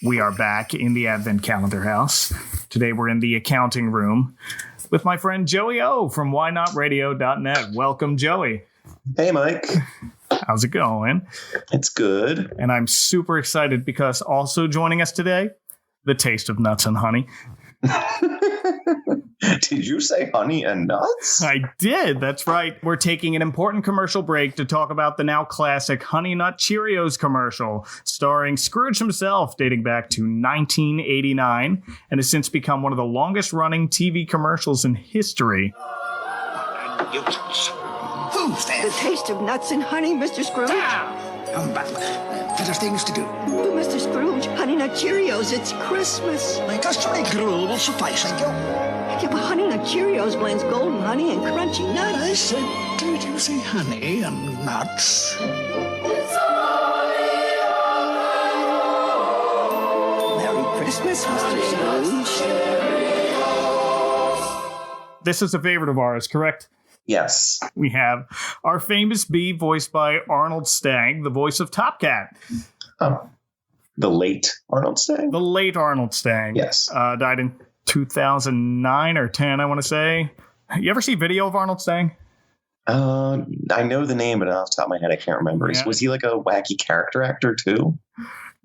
We are back in the Advent Calendar House. Today we're in the accounting room with my friend Joey O from whynotradio.net. Welcome, Joey. Hey, Mike. How's it going? It's good. And I'm super excited because also joining us today, the taste of nuts and honey. Did you say honey and nuts? I did. That's right. We're taking an important commercial break to talk about the now classic Honey Nut Cheerios commercial starring Scrooge himself, dating back to 1989, and has since become one of the longest running TV commercials in history. Who's there? The taste of nuts and honey, Mr. Scrooge. Come back. Better things to do. Oh, Mr. Scrooge, Honey Nut Cheerios, it's Christmas. My customary gruel will suffice, thank you. Yeah, but Honey Nut Cheerios blends golden honey and crunchy nuts. I said, did you say honey and nuts? Merry Christmas, Mr. Scrooge. This is a favorite of ours, correct? Yes. We have our famous bee voiced by Arnold Stagg, the voice of Top Cat. The late Arnold Stagg? The late Arnold Stagg. Yes. Died in 2009 or 10, I want to say. You ever see video of Arnold Stagg? I know the name, but off the top of my head, I can't remember. Yeah. Was he like a wacky character actor, too?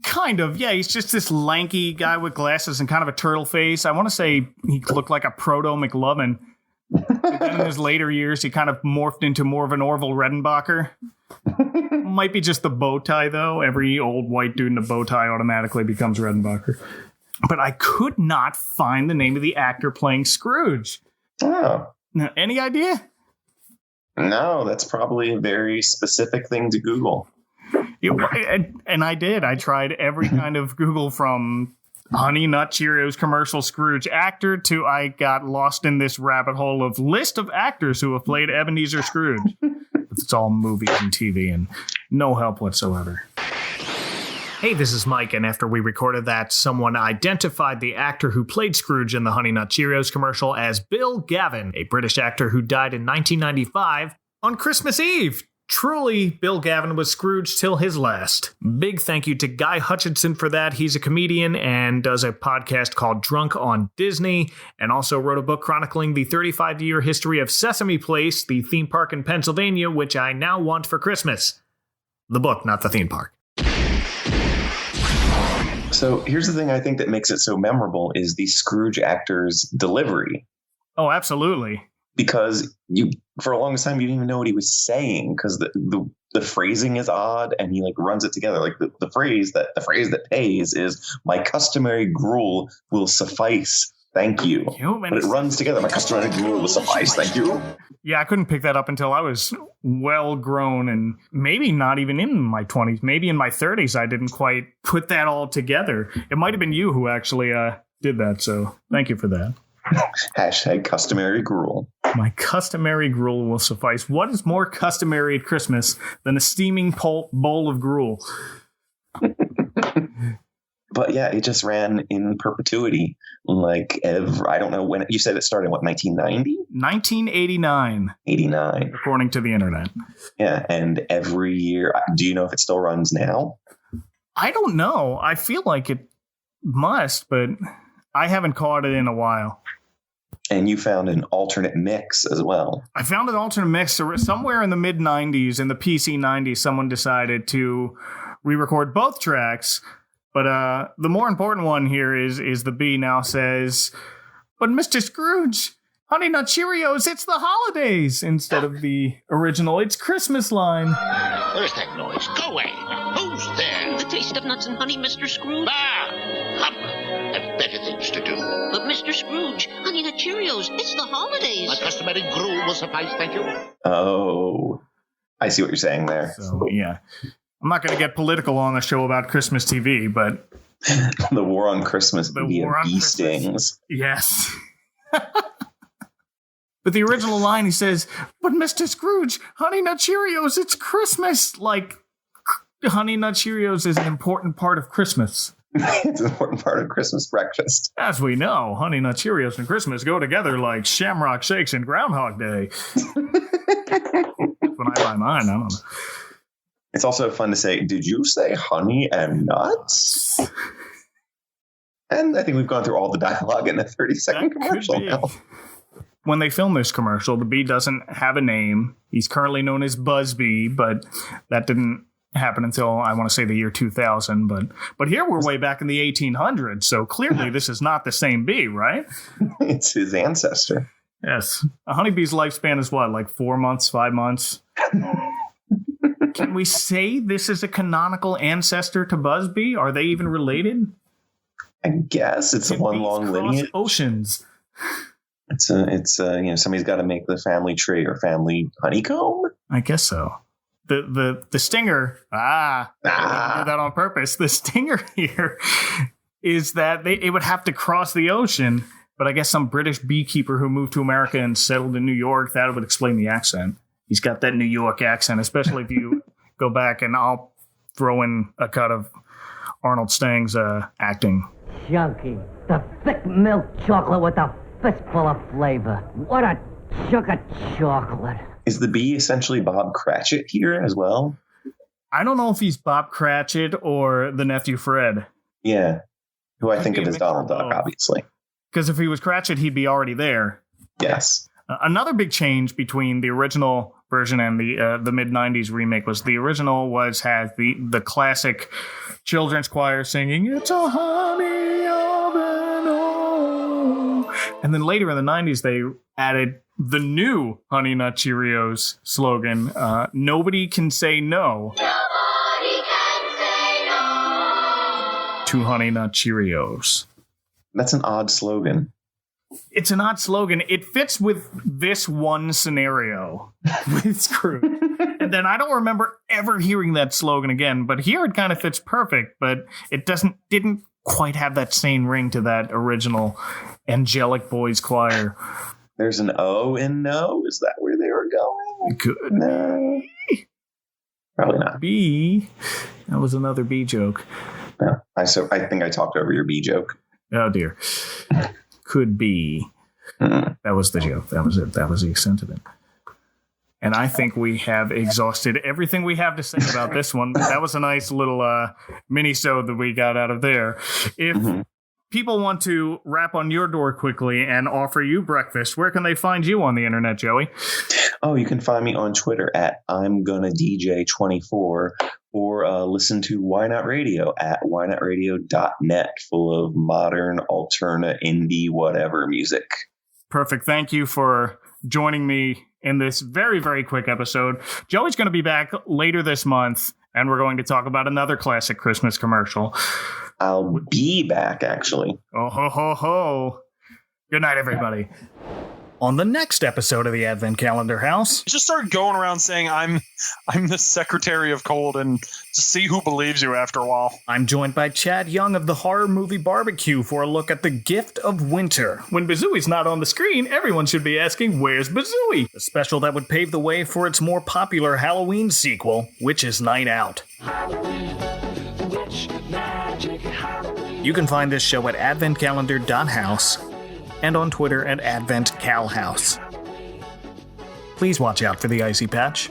Kind of, yeah. He's just this lanky guy with glasses and kind of a turtle face. I want to say he looked like a proto-McLovin. But then in his later years, he kind of morphed into more of an Orville Redenbacher. Might be just the bow tie, though. Every old white dude in a bow tie automatically becomes Redenbacher. But I could not find the name of the actor playing Scrooge. Oh. Now, any idea? No, that's probably a very specific thing to Google. And I did. I tried every kind of Google from Honey Nut Cheerios commercial Scrooge actor to I got lost in this rabbit hole of list of actors who have played Ebenezer Scrooge. It's all movies and TV and no help whatsoever. Hey, this is Mike, and after we recorded that, someone identified the actor who played Scrooge in the Honey Nut Cheerios commercial as Bill Gavin, a British actor who died in 1995 on Christmas Eve. Truly, Bill Gavin was Scrooge till his last. Big thank you to Guy Hutchinson for that. He's a comedian and does a podcast called Drunk on Disney, and also wrote a book chronicling the 35-year history of Sesame Place, the theme park in Pennsylvania, which I now want for Christmas. The book, not the theme park. So here's the thing I think that makes it so memorable is the Scrooge actor's delivery. Oh, absolutely. Because for a long time, you didn't even know what he was saying because the phrasing is odd and he like runs it together. Like the phrase that pays is my customary gruel will suffice. Thank you. But it runs together. My customary gruel will suffice. Thank you. Yeah, I couldn't pick that up until I was well grown and maybe not even in my 20s. Maybe in my 30s, I didn't quite put that all together. It might have been you who actually did that. So thank you for that. Hashtag customary gruel. My customary gruel will suffice. What is more customary at Christmas than a steaming bowl of gruel? But yeah, it just ran in perpetuity. Like, I don't know when. You said it started, what, 1990? 1989. 89. According to the internet. Yeah, and every year. Do you know if it still runs now? I don't know. I feel like it must, but I haven't caught it in a while. And you found an alternate mix as well. I found an alternate mix somewhere in the mid-90s, in the PC 90s, someone decided to re-record both tracks. But the more important one here is the bee now says, but Mr. Scrooge, Honey Nut Cheerios, it's the holidays, instead of the original, it's Christmas line. Where's that noise? Go away. Who's there? The taste of nuts and honey, Mr. Scrooge. Come. I've better things to do. But Mr. Scrooge, Honey Nut Cheerios, it's the holidays. My customary gruel will suffice, thank you. Oh, I see what you're saying there. So, yeah. I'm not going to get political on the show about Christmas TV, but the war on Christmas. The war on bee Christmas. Stings. Yes. But the original line, he says, but Mr. Scrooge, Honey Nut Cheerios, it's Christmas. Like, Honey Nut Cheerios is an important part of Christmas. It's an important part of Christmas breakfast. As we know, Honey Nut Cheerios and Christmas go together like Shamrock Shakes and Groundhog Day. When I buy mine, I don't know. It's also fun to say, did you say honey and nuts? And I think we've gone through all the dialogue in a 30-second commercial now. When they film this commercial, the bee doesn't have a name. He's currently known as Buzzbee, but that didn't happen until, I want to say, the year 2000. But here we're way back in the 1800s, so clearly this is not the same bee, right? It's his ancestor. Yes. A honeybee's lifespan is what, like 4 months, 5 months? Can we say this is a canonical ancestor to Buzzbee? Are they even related? I guess it's one long lineage. Oceans. It's somebody's got to make the family tree or family honeycomb. I guess so. The stinger. I did that on purpose. The stinger here is that it would have to cross the ocean. But I guess some British beekeeper who moved to America and settled in New York, that would explain the accent. He's got that New York accent, especially if you go back, and I'll throw in a cut of Arnold Stang's acting. Chunky. The thick milk chocolate with a fistful of flavor. What a chunk of chocolate. Is the bee essentially Bob Cratchit here as well? I don't know if he's Bob Cratchit or the nephew Fred. Yeah. Who I think of as Donald Duck, obviously. Because if he was Cratchit, he'd be already there. Yes. Another big change between the original version and the mid-90s remake was the original had the classic children's choir singing, "It's a honey oven, oh." And then later in the 90s, they added the new Honey Nut Cheerios slogan, "Nobody can say no." Nobody can say no to Honey Nut Cheerios. That's an odd slogan. It's an odd slogan. It fits with this one scenario with Scrooge. And then I don't remember ever hearing that slogan again, but here it kind of fits perfect, but it didn't quite have that same ring to that original Angelic Boys choir. There's an O in no? Is that where they were going? Good. No. Probably not. B. That was another B joke. No. I think I talked over your B joke. Oh, dear. Could be. That was the joke. That was it. That was the extent of it. And I think we have exhausted everything we have to say about this one. That was a nice little mini-sode that we got out of there. If people want to rap on your door quickly and offer you breakfast, where can they find you on the internet, Joey? Oh, you can find me on Twitter at I'mGonnaDJ24 or listen to Why Not Radio at whynotradio.net, full of modern, alternate, indie, whatever music. Perfect. Thank you for joining me in this very, very quick episode. Joey's going to be back later this month, and we're going to talk about another classic Christmas commercial. I'll be back, actually. Oh, ho, ho, ho. Good night, everybody. On the next episode of the Advent Calendar House, just start going around saying I'm the Secretary of Cold and just see who believes you after a while. I'm joined by Chad Young of the Horror Movie Barbecue for a look at the gift of winter. When Bazooey's not on the screen, everyone should be asking, where's Bazooey? A special that would pave the way for its more popular Halloween sequel, Witch's Night Out. Halloween, witch, magic, Halloween. You can find this show at adventcalendar.house and on Twitter at AdventCalHouse. Please watch out for the icy patch.